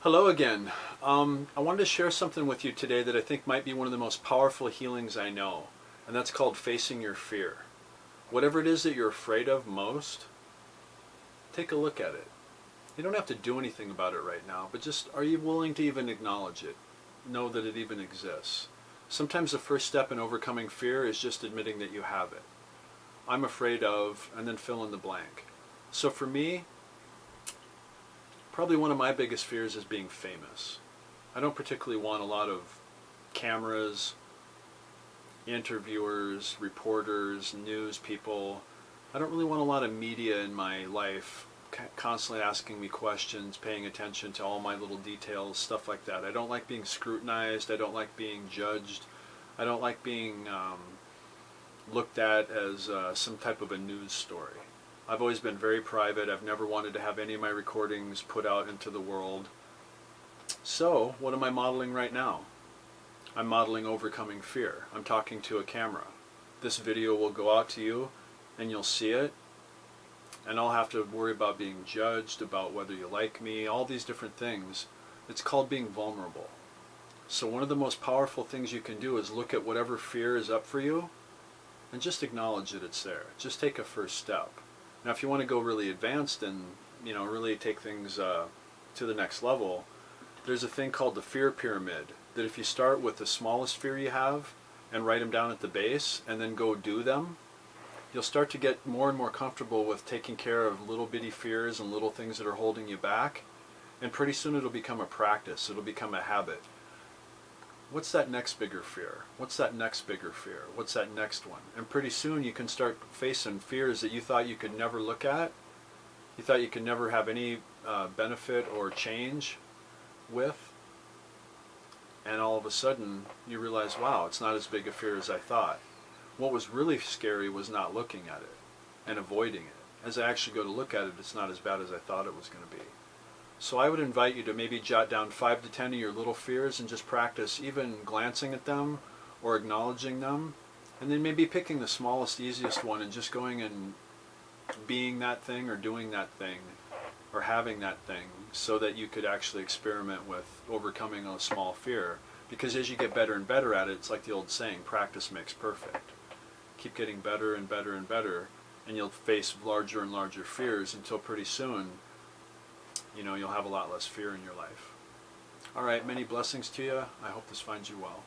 Hello again. I wanted to share something with you today that I think might be one of the most powerful healings I know, and that's called facing your fear. Whatever it is that you're afraid of most, take a look at it. You don't have to do anything about it right now, but just are you willing to even acknowledge it? Know that it even exists. Sometimes the first step in overcoming fear is just admitting that you have it. I'm afraid of, and then fill in the blank. So for me, probably one of my biggest fears is being famous. I don't particularly want a lot of cameras, interviewers, reporters, news people. I don't really want a lot of media in my life constantly asking me questions, paying attention to all my little details, stuff like that. I don't like being scrutinized. I don't like being judged. I don't like being looked at as some type of a news story. I've always been very private. I've never wanted to have any of my recordings put out into the world. So, what am I modeling right now? I'm modeling overcoming fear. I'm talking to a camera. This video will go out to you and you'll see it, and I'll have to worry about being judged, about whether you like me, all these different things. It's called being vulnerable. So one of the most powerful things you can do is look at whatever fear is up for you and just acknowledge that it's there. Just take a first step. Now if you want to go really advanced and really take things to the next level, there's a thing called the fear pyramid, that if you start with the smallest fear you have and write them down at the base and then go do them, you'll start to get more and more comfortable with taking care of little bitty fears and little things that are holding you back, and pretty soon it'll become a practice, it'll become a habit. What's that next bigger fear? What's that next bigger fear? What's that next one? And pretty soon you can start facing fears that you thought you could never look at, you thought you could never have any benefit or change with, and all of a sudden you realize, wow, it's not as big a fear as I thought. What was really scary was not looking at it and avoiding it. As I actually go to look at it, it's not as bad as I thought it was going to be. So I would invite you to maybe jot down 5 to 10 of your little fears and just practice even glancing at them or acknowledging them, and then maybe picking the smallest, easiest one and just going and being that thing or doing that thing or having that thing, so that you could actually experiment with overcoming a small fear. Because as you get better and better at it, it's like the old saying, practice makes perfect. Keep getting better and better and better, and you'll face larger and larger fears until pretty soon you'll have a lot less fear in your life. All right, many blessings to you. I hope this finds you well.